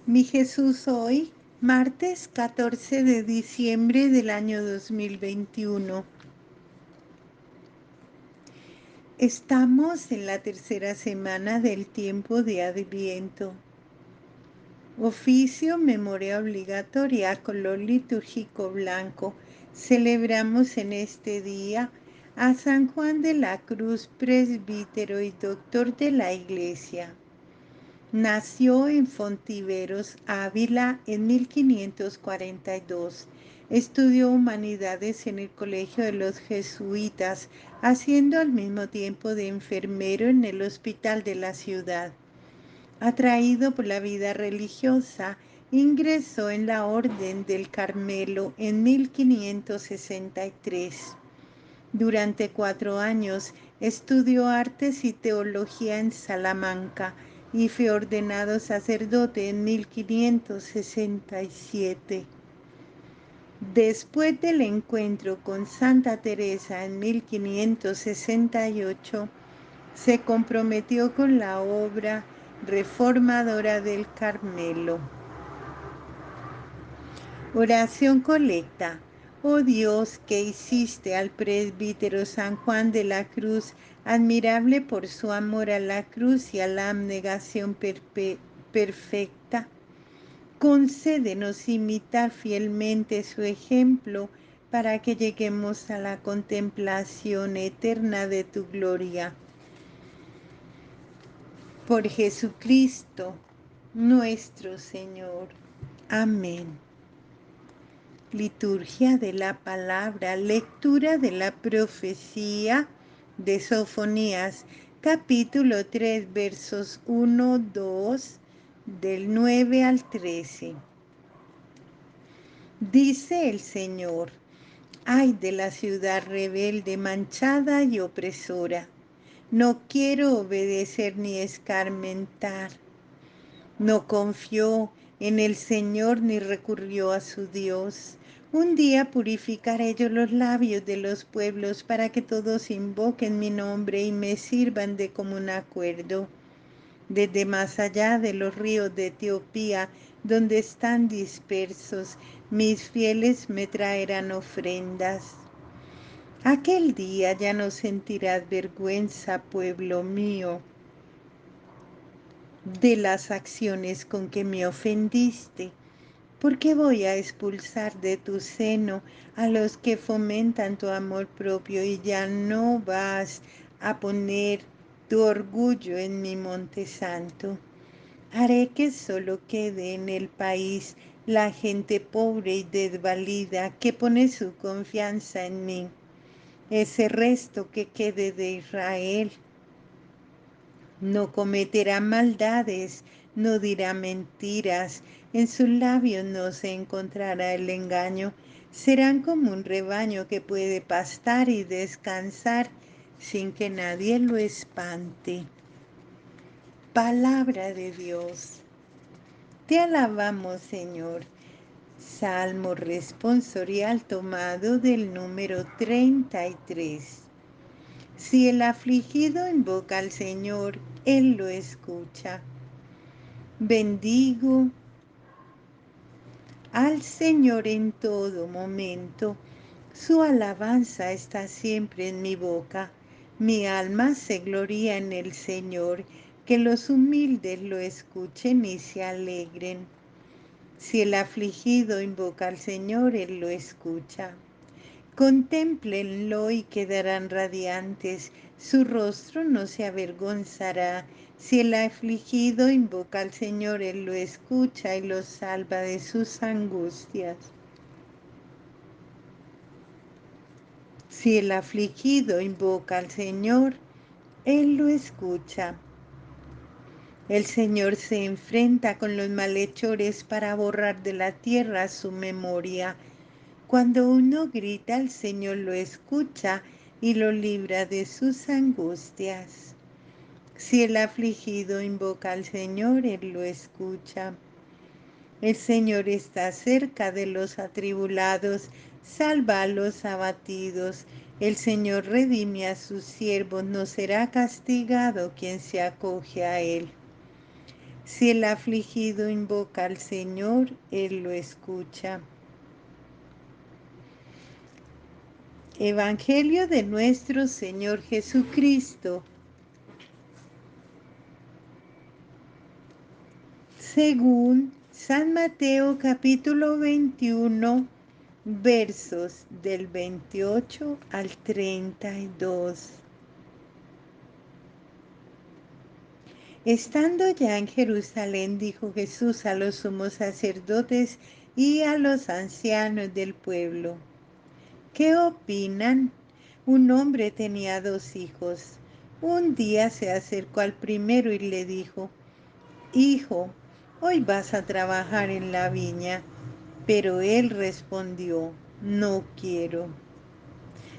Mi Jesús hoy, martes 14 de diciembre del año 2021. Estamos en la tercera semana del tiempo de Adviento. Oficio, memoria obligatoria, color litúrgico blanco. Celebramos en este día a San Juan de la Cruz, presbítero y doctor de la Iglesia. Nació en Fontiveros, Ávila, en 1542. Estudió humanidades en el Colegio de los Jesuitas, haciendo al mismo tiempo de enfermero en el hospital de la ciudad. Atraído por la vida religiosa, ingresó en la Orden del Carmelo en 1563. Durante 4 años estudió artes y teología en Salamanca y fue ordenado sacerdote en 1567. Después del encuentro con Santa Teresa en 1568, se comprometió con la obra reformadora del Carmelo. Oración colecta. Oh Dios, que hiciste al presbítero San Juan de la Cruz admirable por su amor a la cruz y a la abnegación perfecta, concédenos imitar fielmente su ejemplo para que lleguemos a la contemplación eterna de tu gloria. Por Jesucristo, nuestro Señor. Amén. Liturgia de la palabra, lectura de la profecía de Sofonías, capítulo 3, versos 1, 2, del 9 al 13. Dice el Señor: ay de la ciudad rebelde, manchada y opresora. No quiero obedecer ni escarmentar. No confió en el Señor ni recurrió a su Dios. Un día purificaré yo los labios de los pueblos para que todos invoquen mi nombre y me sirvan de común acuerdo. Desde más allá de los ríos de Etiopía, donde están dispersos, mis fieles me traerán ofrendas. Aquel día ya no sentirás vergüenza, pueblo mío, de las acciones con que me ofendiste, porque voy a expulsar de tu seno a los que fomentan tu amor propio y ya no vas a poner tu orgullo en mi monte santo. Haré que solo quede en el país la gente pobre y desvalida que pone su confianza en mí. Ese resto que quede de Israel no cometerá maldades, no dirá mentiras, en sus labios no se encontrará el engaño. Serán como un rebaño que puede pastar y descansar sin que nadie lo espante. Palabra de Dios. Te alabamos, Señor. Salmo responsorial tomado del número 33. Si el afligido invoca al Señor, Él lo escucha. Bendigo al Señor en todo momento. Su alabanza está siempre en mi boca. Mi alma se gloria en el Señor. Que los humildes lo escuchen y se alegren. Si el afligido invoca al Señor, Él lo escucha. Contémplenlo y quedarán radiantes, su rostro no se avergonzará. Si el afligido invoca al Señor, Él lo escucha y lo salva de sus angustias. Si el afligido invoca al Señor, Él lo escucha. El Señor se enfrenta con los malhechores para borrar de la tierra su memoria. Cuando uno grita, el Señor lo escucha y lo libra de sus angustias. Si el afligido invoca al Señor, Él lo escucha. El Señor está cerca de los atribulados, salva a los abatidos. El Señor redime a sus siervos, no será castigado quien se acoge a Él. Si el afligido invoca al Señor, Él lo escucha. Evangelio de nuestro Señor Jesucristo, según San Mateo capítulo 21, versos del 28 al 32. Estando ya en Jerusalén, dijo Jesús a los sumos sacerdotes y a los ancianos del pueblo: ¿qué opinan? Un hombre tenía 2 hijos. Un día se acercó al primero y le dijo: Hijo, hoy vas a trabajar en la viña. Pero él respondió: No quiero.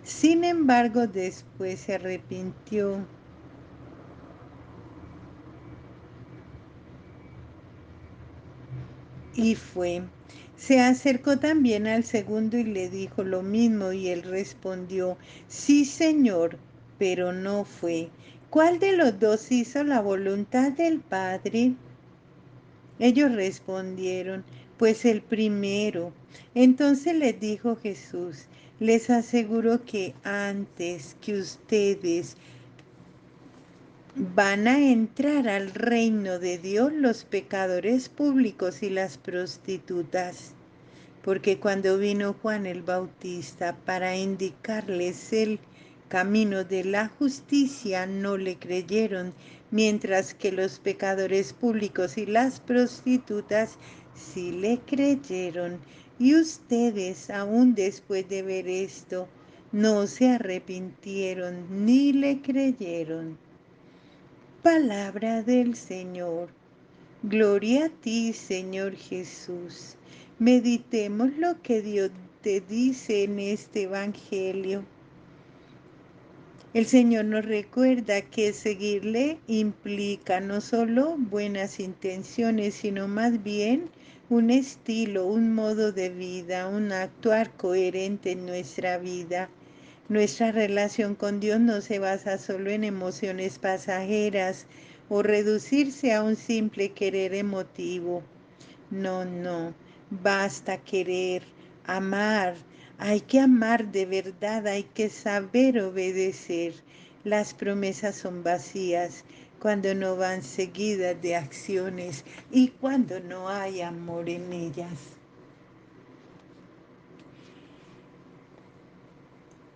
Sin embargo, después se arrepintió y fue. Se acercó también al segundo y le dijo lo mismo, y él respondió: Sí, Señor, pero no fue. ¿Cuál de los dos hizo la voluntad del Padre? Ellos respondieron: Pues el primero. Entonces les dijo Jesús: Les aseguro que antes que ustedes van a entrar al reino de Dios los pecadores públicos y las prostitutas. Porque cuando vino Juan el Bautista para indicarles el camino de la justicia, no le creyeron, mientras que los pecadores públicos y las prostitutas sí le creyeron. Y ustedes, aún después de ver esto, no se arrepintieron ni le creyeron. Palabra del Señor. Gloria a ti, Señor Jesús. Meditemos lo que Dios te dice en este Evangelio. El Señor nos recuerda que seguirle implica no solo buenas intenciones, sino más bien un estilo, un modo de vida, un actuar coherente en nuestra vida. Nuestra relación con Dios no se basa solo en emociones pasajeras o reducirse a un simple querer emotivo. No, no, basta querer, amar. Hay que amar de verdad, hay que saber obedecer. Las promesas son vacías cuando no van seguidas de acciones y cuando no hay amor en ellas.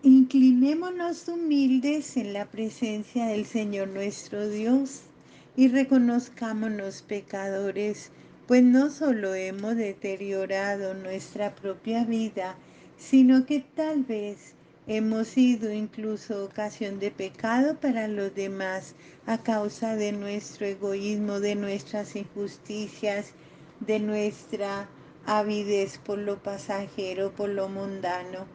Inclinémonos humildes en la presencia del Señor nuestro Dios y reconozcámonos pecadores, pues no solo hemos deteriorado nuestra propia vida, sino que tal vez hemos sido incluso ocasión de pecado para los demás a causa de nuestro egoísmo, de nuestras injusticias, de nuestra avidez por lo pasajero, por lo mundano.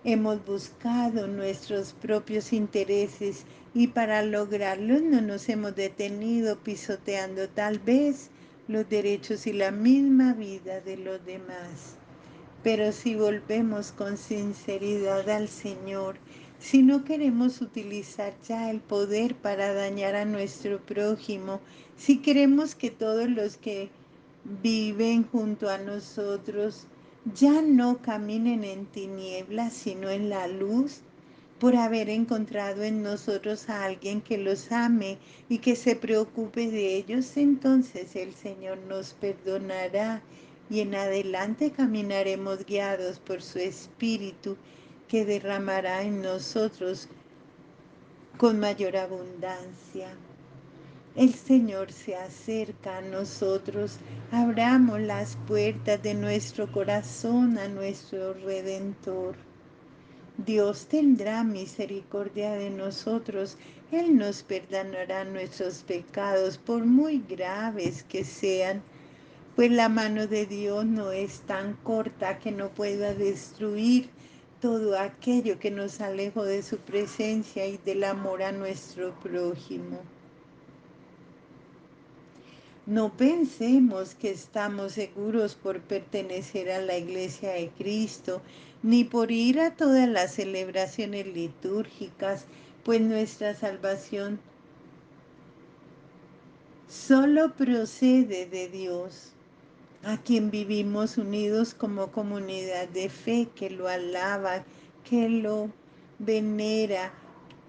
Hemos buscado nuestros propios intereses y para lograrlos no nos hemos detenido pisoteando tal vez los derechos y la misma vida de los demás. Pero si volvemos con sinceridad al Señor, si no queremos utilizar ya el poder para dañar a nuestro prójimo, si queremos que todos los que viven junto a nosotros ya no caminen en tinieblas, sino en la luz, por haber encontrado en nosotros a alguien que los ame y que se preocupe de ellos, entonces el Señor nos perdonará y en adelante caminaremos guiados por su Espíritu que derramará en nosotros con mayor abundancia. El Señor se acerca a nosotros, abramos las puertas de nuestro corazón a nuestro Redentor. Dios tendrá misericordia de nosotros, Él nos perdonará nuestros pecados, por muy graves que sean, pues la mano de Dios no es tan corta que no pueda destruir todo aquello que nos alejó de su presencia y del amor a nuestro prójimo. No pensemos que estamos seguros por pertenecer a la Iglesia de Cristo, ni por ir a todas las celebraciones litúrgicas, pues nuestra salvación solo procede de Dios, a quien vivimos unidos como comunidad de fe que lo alaba, que lo venera,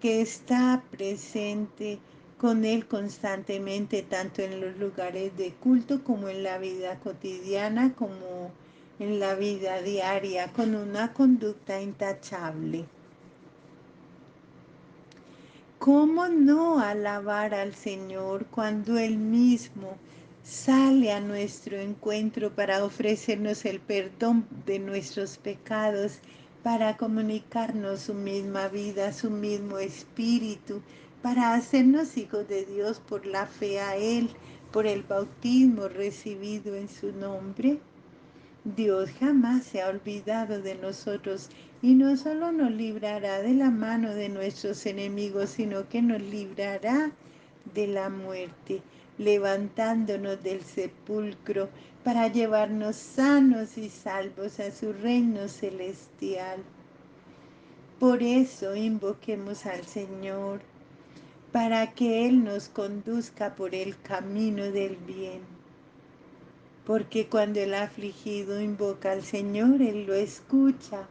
que está presente con Él constantemente, tanto en los lugares de culto como en la vida cotidiana, como en la vida diaria, con una conducta intachable. ¿Cómo no alabar al Señor cuando Él mismo sale a nuestro encuentro para ofrecernos el perdón de nuestros pecados, para comunicarnos su misma vida, su mismo espíritu, para hacernos hijos de Dios por la fe a Él, por el bautismo recibido en su nombre? Dios jamás se ha olvidado de nosotros y no solo nos librará de la mano de nuestros enemigos, sino que nos librará de la muerte, levantándonos del sepulcro para llevarnos sanos y salvos a su reino celestial. Por eso invoquemos al Señor, para que Él nos conduzca por el camino del bien. Porque cuando el afligido invoca al Señor, Él lo escucha.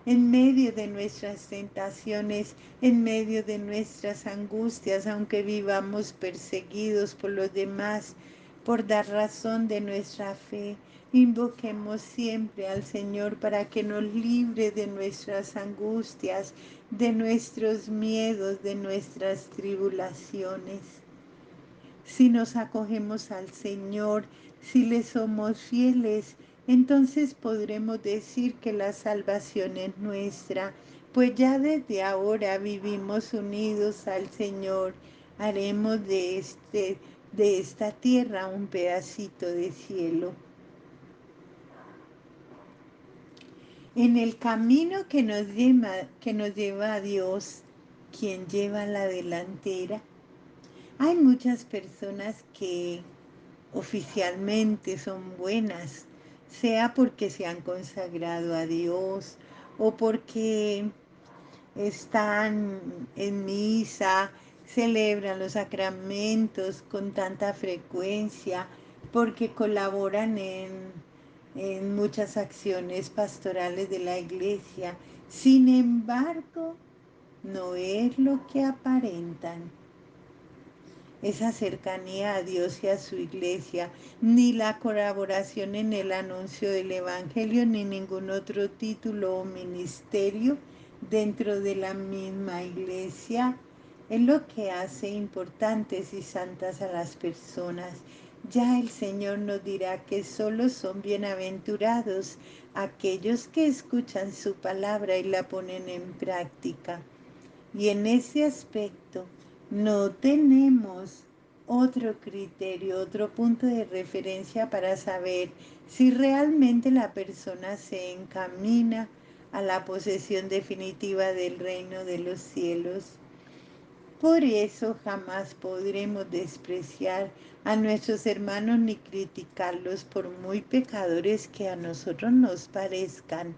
En medio de nuestras tentaciones, en medio de nuestras angustias, aunque vivamos perseguidos por los demás, por dar razón de nuestra fe, invoquemos siempre al Señor para que nos libre de nuestras angustias, de nuestros miedos, de nuestras tribulaciones. Si nos acogemos al Señor, si le somos fieles, entonces podremos decir que la salvación es nuestra, pues ya desde ahora vivimos unidos al Señor. Haremos de esta tierra un pedacito de cielo. En el camino que nos lleva a Dios, quien lleva la delantera, hay muchas personas que oficialmente son buenas, sea porque se han consagrado a Dios o porque están en misa, celebran los sacramentos con tanta frecuencia, porque colaboran en muchas acciones pastorales de la iglesia. Sin embargo, no es lo que aparentan esa cercanía a Dios y a su iglesia, ni la colaboración en el anuncio del Evangelio, ni ningún otro título o ministerio dentro de la misma iglesia, es lo que hace importantes y santas a las personas. Ya el Señor nos dirá que solo son bienaventurados aquellos que escuchan su palabra y la ponen en práctica. Y en ese aspecto no tenemos otro criterio, otro punto de referencia para saber si realmente la persona se encamina a la posesión definitiva del reino de los cielos. Por eso jamás podremos despreciar a nuestros hermanos ni criticarlos por muy pecadores que a nosotros nos parezcan,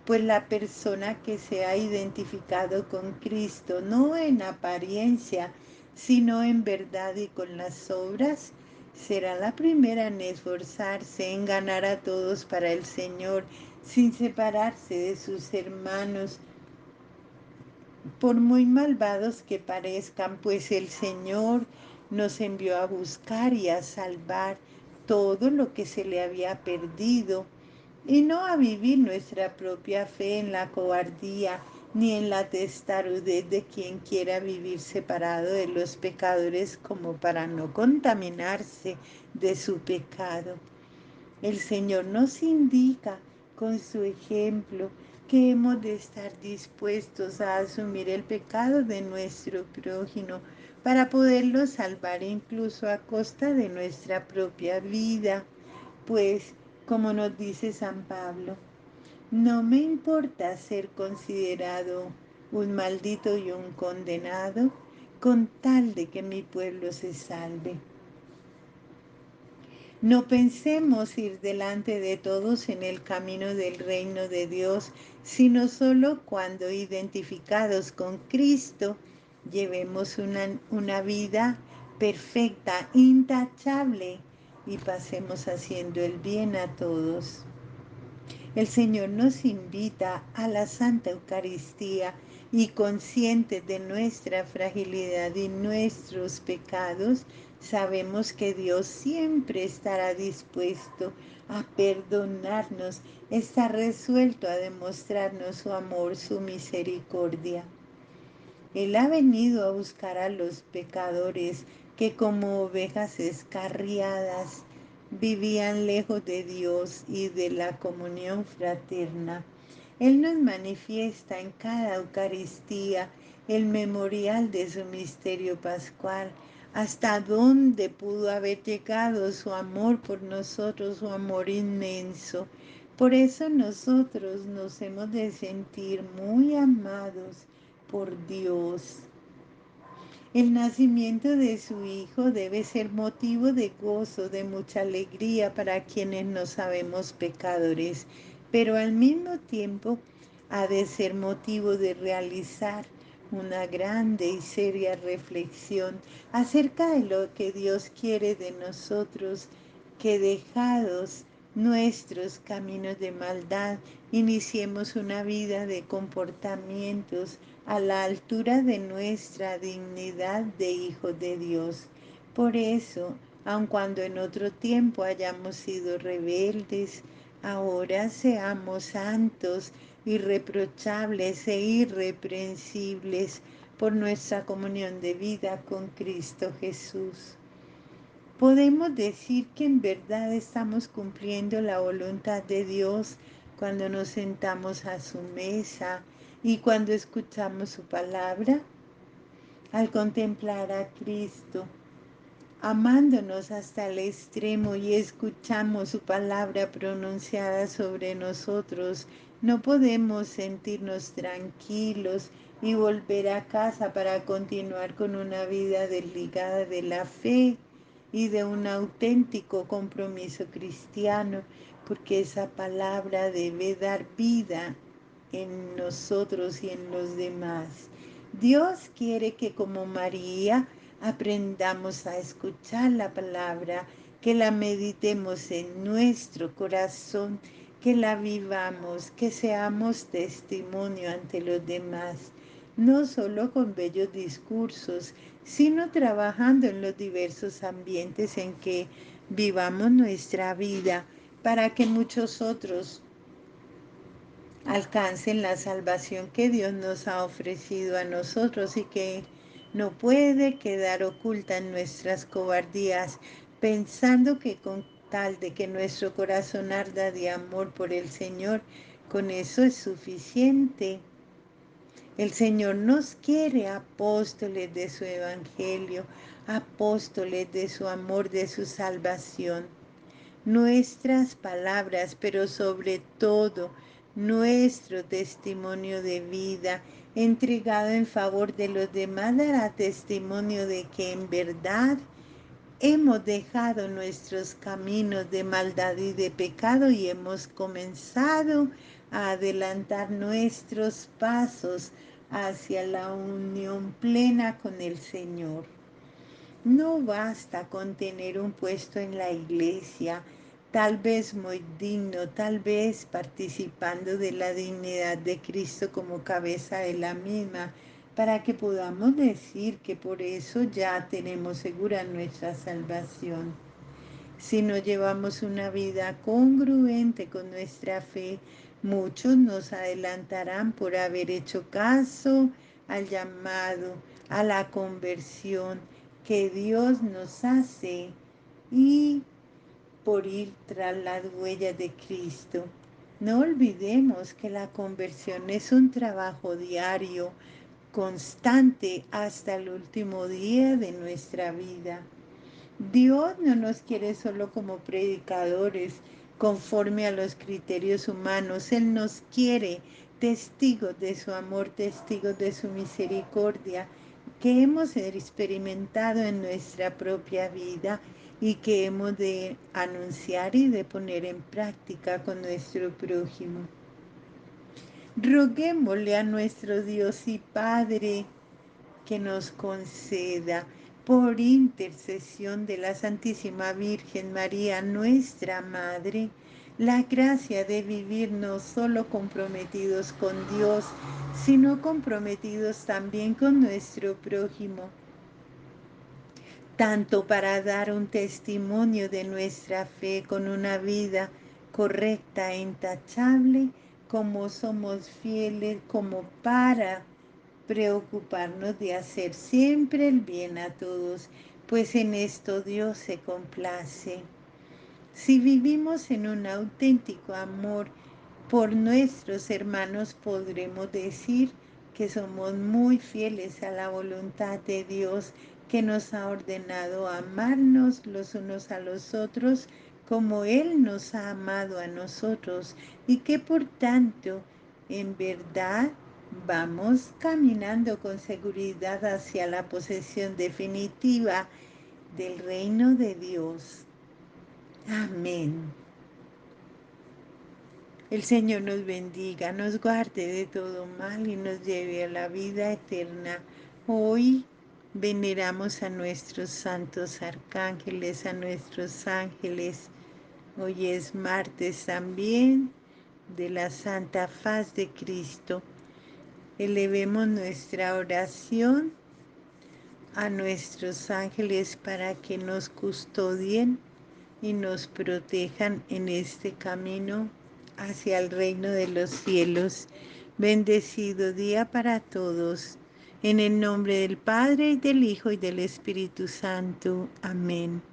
pues la persona que se ha identificado con Cristo, no en apariencia, sino en verdad y con las obras, será la primera en esforzarse en ganar a todos para el Señor, sin separarse de sus hermanos, por muy malvados que parezcan, pues el Señor nos envió a buscar y a salvar todo lo que se le había perdido, y no a vivir nuestra propia fe en la cobardía ni en la testarudez de quien quiera vivir separado de los pecadores como para no contaminarse de su pecado. El Señor nos indica con su ejemplo que hemos de estar dispuestos a asumir el pecado de nuestro prójimo para poderlo salvar incluso a costa de nuestra propia vida. Pues, como nos dice San Pablo, no me importa ser considerado un maldito y un condenado con tal de que mi pueblo se salve. No pensemos ir delante de todos en el camino del reino de Dios, sino solo cuando identificados con Cristo llevemos una vida perfecta, intachable, y pasemos haciendo el bien a todos. El Señor nos invita a la Santa Eucaristía y conscientes de nuestra fragilidad y nuestros pecados, sabemos que Dios siempre estará dispuesto a perdonarnos, está resuelto a demostrarnos su amor, su misericordia. Él ha venido a buscar a los pecadores que como ovejas escarriadas vivían lejos de Dios y de la comunión fraterna. Él nos manifiesta en cada Eucaristía el memorial de su misterio pascual, hasta dónde pudo haber llegado su amor por nosotros, su amor inmenso. Por eso nosotros nos hemos de sentir muy amados por Dios. El nacimiento de su Hijo debe ser motivo de gozo, de mucha alegría para quienes no sabemos pecadores, pero al mismo tiempo ha de ser motivo de realizar una grande y seria reflexión acerca de lo que Dios quiere de nosotros, que dejados nuestros caminos de maldad, iniciemos una vida de comportamientos a la altura de nuestra dignidad de hijos de Dios. Por eso, aun cuando en otro tiempo hayamos sido rebeldes, ahora seamos santos, irreprochables e irreprensibles por nuestra comunión de vida con Cristo Jesús. Podemos decir que en verdad estamos cumpliendo la voluntad de Dios cuando nos sentamos a su mesa y cuando escuchamos su palabra. Al contemplar a Cristo, amándonos hasta el extremo y escuchamos su palabra pronunciada sobre nosotros, no podemos sentirnos tranquilos y volver a casa para continuar con una vida desligada de la fe y de un auténtico compromiso cristiano, porque esa palabra debe dar vida en nosotros y en los demás. Dios quiere que como María aprendamos a escuchar la palabra, que la meditemos en nuestro corazón, que la vivamos, que seamos testimonio ante los demás, no solo con bellos discursos, sino trabajando en los diversos ambientes en que vivamos nuestra vida, para que muchos otros alcancen la salvación que Dios nos ha ofrecido a nosotros y que no puede quedar oculta en nuestras cobardías, pensando que con tal de que nuestro corazón arda de amor por el Señor, con eso es suficiente. El Señor nos quiere apóstoles de su evangelio, apóstoles de su amor, de su salvación. Nuestras palabras, pero sobre todo nuestro testimonio de vida entregado en favor de los demás dará testimonio de que en verdad hemos dejado nuestros caminos de maldad y de pecado y hemos comenzado a adelantar nuestros pasos hacia la unión plena con el Señor. No basta con tener un puesto en la iglesia, tal vez muy digno, tal vez participando de la dignidad de Cristo como cabeza de la misma, para que podamos decir que por eso ya tenemos segura nuestra salvación. Si no llevamos una vida congruente con nuestra fe, muchos nos adelantarán por haber hecho caso al llamado, a la conversión que Dios nos hace y por ir tras las huellas de Cristo. No olvidemos que la conversión es un trabajo diario, constante hasta el último día de nuestra vida. Dios no nos quiere solo como predicadores conforme a los criterios humanos. Él nos quiere testigos de su amor, testigos de su misericordia, que hemos experimentado en nuestra propia vida y que hemos de anunciar y de poner en práctica con nuestro prójimo. Roguémosle a nuestro Dios y Padre que nos conceda por intercesión de la Santísima Virgen María, nuestra Madre, la gracia de vivir no solo comprometidos con Dios, sino comprometidos también con nuestro prójimo, tanto para dar un testimonio de nuestra fe con una vida correcta e intachable, como somos fieles, como para preocuparnos de hacer siempre el bien a todos, pues en esto Dios se complace. Si vivimos en un auténtico amor por nuestros hermanos, podremos decir que somos muy fieles a la voluntad de Dios, que nos ha ordenado amarnos los unos a los otros como Él nos ha amado a nosotros, y que por tanto, en verdad, vamos caminando con seguridad hacia la posesión definitiva del reino de Dios. Amén. El Señor nos bendiga, nos guarde de todo mal y nos lleve a la vida eterna. Hoy veneramos a nuestros santos arcángeles, a nuestros ángeles. Hoy es martes también de la Santa Faz de Cristo. Elevemos nuestra oración a nuestros ángeles para que nos custodien y nos protejan en este camino hacia el reino de los cielos. Bendecido día para todos. En el nombre del Padre, y del Hijo, y del Espíritu Santo. Amén.